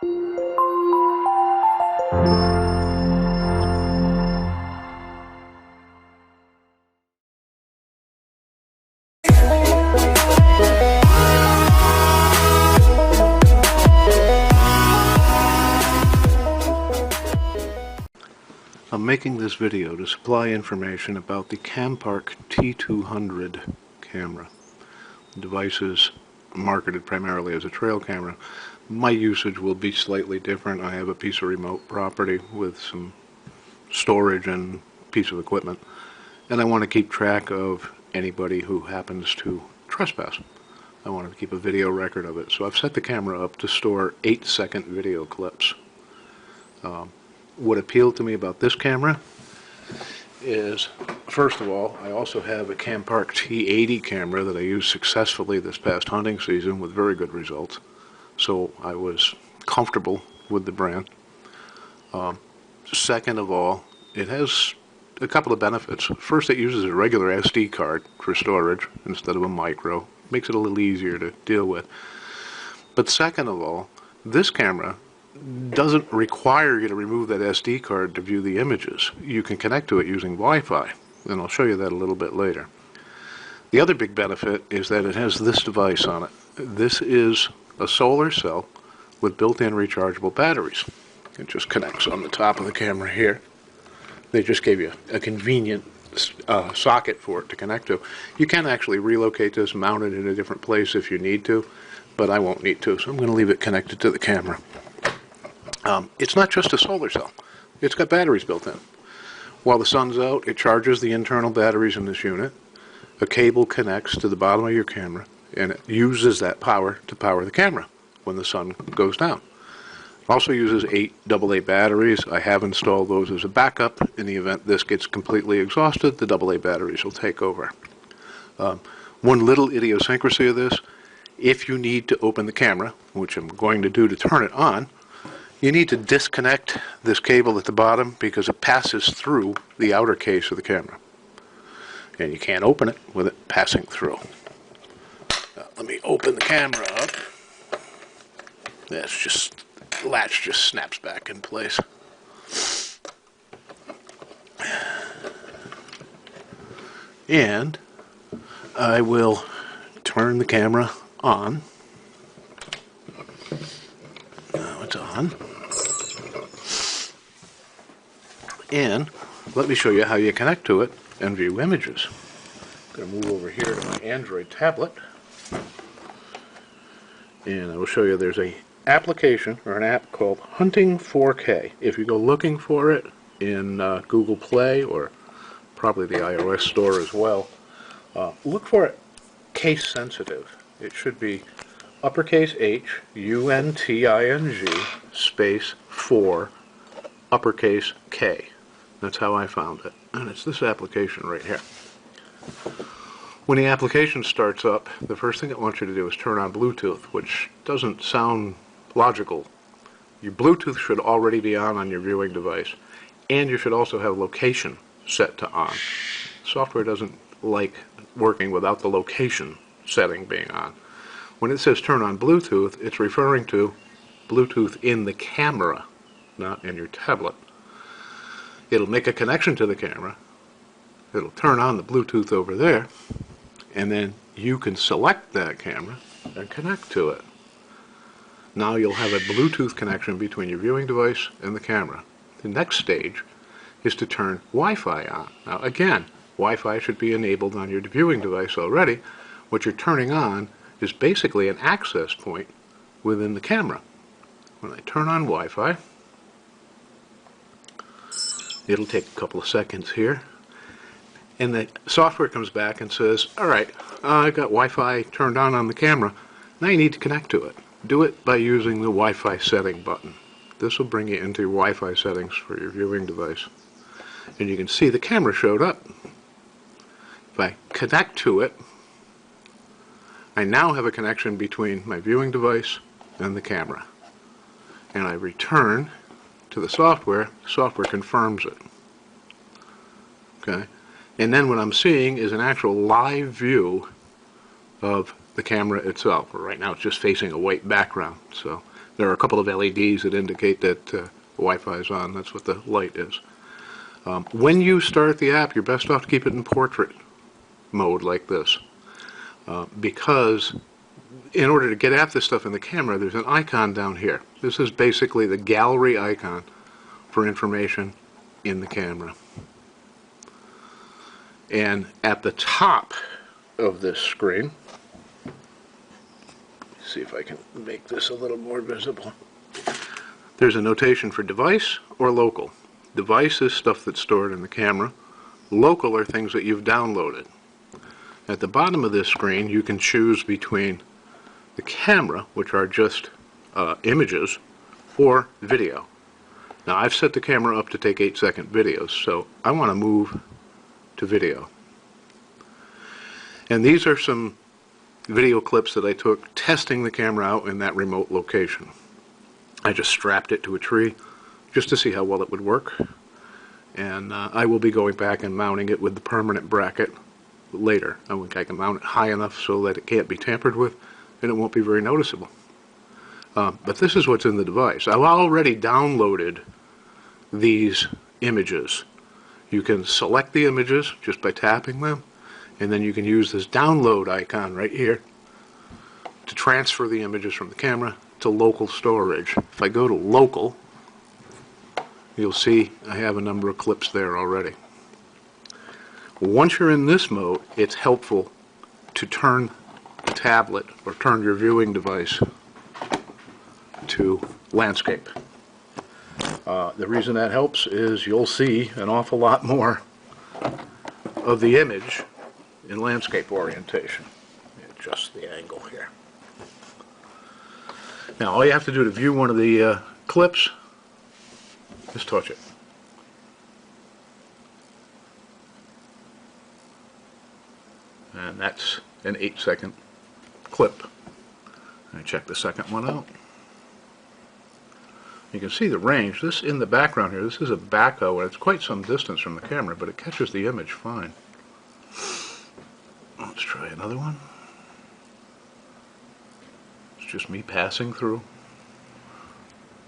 I'm making this video to supply information about the Campark T200 camera. The device is marketed primarily as a trail camera. My usage will be slightly different. I have a piece of remote property with some storage and piece of equipment, and I want to keep track of anybody who happens to trespass. I want to keep a video record of it, so I've set the camera up to store 8-second video clips. What appealed to me about this camera is, first of all, I also have a Campark T200 camera that I used successfully this past hunting season with very good results, so I was comfortable with the brand. Second of all, it has a couple of benefits. First, it uses a regular SD card for storage instead of a micro. Makes it a little easier to deal with. But second of all, this camera doesn't require you to remove that SD card to view the images. You can connect to it using Wi-Fi, and I'll show you that a little bit later. The other big benefit is that it has this device on it. This is a solar cell with built-in rechargeable batteries. It just connects on the top of the camera here. They just gave you a convenient socket for it to connect to. You can actually relocate this, mount it in a different place if you need to, but I won't need to, so I'm going to leave it connected to the camera. It's not just a solar cell. It's got batteries built in. While the sun's out, it charges the internal batteries in this unit. A cable connects to the bottom of your camera, and it uses that power to power the camera when the sun goes down. It also uses 8 AA batteries. I have installed those as a backup. In the event this gets completely exhausted, the AA batteries will take over. One little idiosyncrasy of this, if you need to open the camera, which I'm going to do to turn it on, you need to disconnect this cable at the bottom because it passes through the outer case of the camera. And you can't open it with it passing through. Now, let me open the camera up. That's just, the latch just snaps back in place. And I will turn the camera on. Now it's on. And let me show you how you connect to it and view images. I'm going to move over here to my Android tablet, and I will show you there's a application or an app called Hunting 4K. If you go looking for it in Google Play or probably the iOS store as well, look for it case sensitive. It should be uppercase H, UNTING, space 4, uppercase K. That's how I found it. And it's this application right here. When the application starts up, the first thing it wants you to do is turn on Bluetooth, which doesn't sound logical. Your Bluetooth should already be on your viewing device, and you should also have location set to on. Software doesn't like working without the location setting being on. When it says turn on Bluetooth, it's referring to Bluetooth in the camera, not in your tablet. It'll make a connection to the camera, it'll turn on the Bluetooth over there, and then you can select that camera and connect to it. Now you'll have a Bluetooth connection between your viewing device and the camera. The next stage is to turn Wi-Fi on. Now again, Wi-Fi should be enabled on your viewing device already. What you're turning on is basically an access point within the camera. When I turn on Wi-Fi, it'll take a couple of seconds here, and the software comes back and says, alright, I've got Wi-Fi turned on the camera. Now you need to connect to it. Do it by using the Wi-Fi setting button. This will bring you into your Wi-Fi settings for your viewing device. And you can see the camera showed up. If I connect to it, I now have a connection between my viewing device and the camera. And I return to the software confirms it. Okay? And then what I'm seeing is an actual live view of the camera itself. Right now it's just facing a white background, so There are a couple of LEDs that indicate that Wi-Fi is on. That's what the light is. When you start the app, you're best off to keep it in portrait mode like this, because in order to get at this stuff in the camera, there's an icon down here. This is basically the gallery icon for information in the camera. And at the top of this screen, see if I can make this a little more visible, there's a notation for device or local. Device is stuff that's stored in the camera. Local are things that you've downloaded. At the bottom of this screen, you can choose between the camera, which are just images, or video. Now, I've set the camera up to take 8-second videos, so I want to move to video. And these are some video clips that I took testing the camera out in that remote location. I just strapped it to a tree just to see how well it would work. And I will be going back and mounting it with the permanent bracket later. I think I can mount it high enough so that it can't be tampered with and it won't be very noticeable. But this is what's in the device. I've already downloaded these images. You can select the images just by tapping them, and then you can use this download icon right here to transfer the images from the camera to local storage. If I go to local, you'll see I have a number of clips there already. Once you're in this mode, it's helpful to turn the tablet or turn your viewing device to landscape. The reason that helps is you'll see an awful lot more of the image in landscape orientation. Adjust the angle here. Now, all you have to do to view one of the clips is touch it. And that's an 8-second clip. I check the second one out. You can see the range. This in the background here, this is a backhoe, and it's quite some distance from the camera, but it catches the image fine. Let's try another one. It's just me passing through.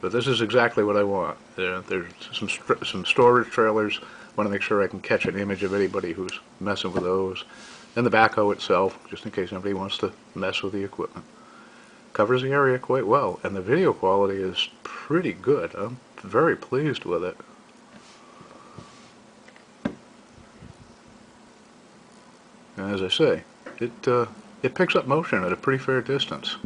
But this is exactly what I want. There's some storage trailers. I want to make sure I can catch an image of anybody who's messing with those. And the backhoe itself, just in case anybody wants to mess with the equipment. Covers the area quite well, and the video quality is pretty good. I'm very pleased with it. And as I say, it picks up motion at a pretty fair distance.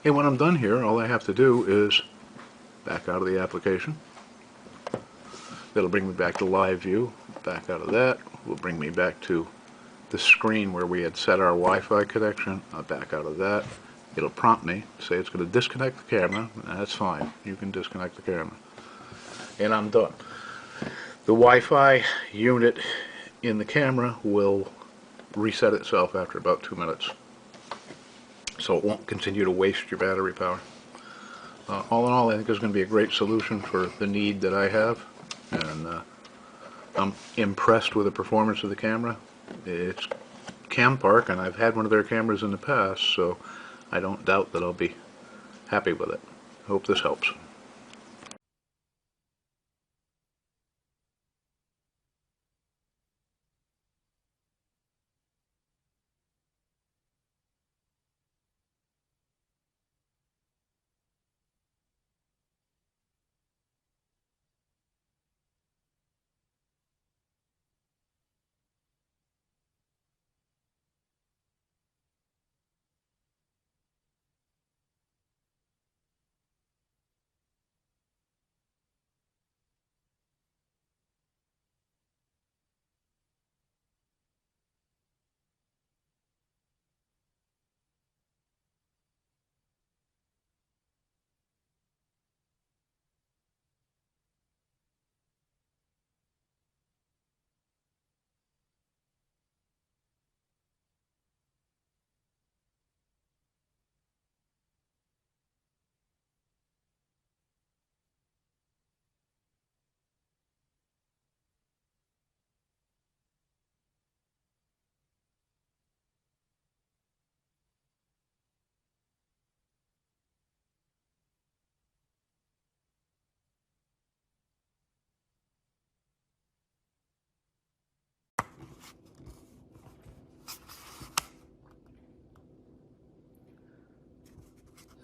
And when I'm done here, all I have to do is back out of the application. That'll bring me back to live view. Back out of that will bring me back to the screen where we had set our Wi-Fi connection. I'll back out of that. It'll prompt me, say it's going to disconnect the camera. That's fine. You can disconnect the camera. And I'm done. The Wi-Fi unit in the camera will reset itself after about 2 minutes. So it won't continue to waste your battery power. All in all, I think it's going to be a great solution for the need that I have, and I'm impressed with the performance of the camera. It's Campark, and I've had one of their cameras in the past, so I don't doubt that I'll be happy with it. I hope this helps.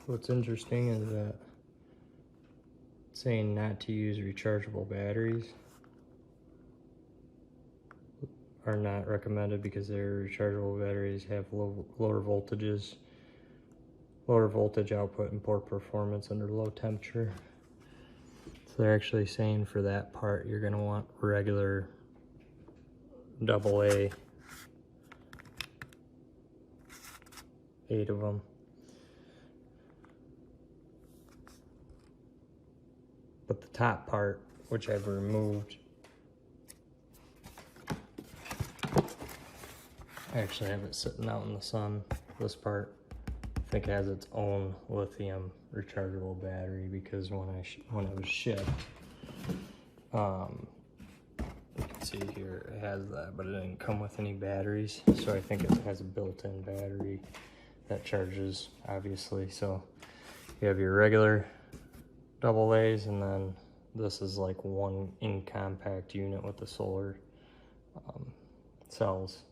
What's interesting is that it's saying not to use rechargeable batteries are not recommended because their rechargeable batteries have lower voltage output and poor performance under low temperature. So they're actually saying for that part you're going to want regular AA, 8 of them. But the top part, which I've removed, I actually have it sitting out in the sun. This part, I think, has its own lithium rechargeable battery because when it was shipped, you can see here it has that, but it didn't come with any batteries. So I think it has a built-in battery that charges, obviously. So you have your regular AA's, and then this is like one in compact unit with the solar cells.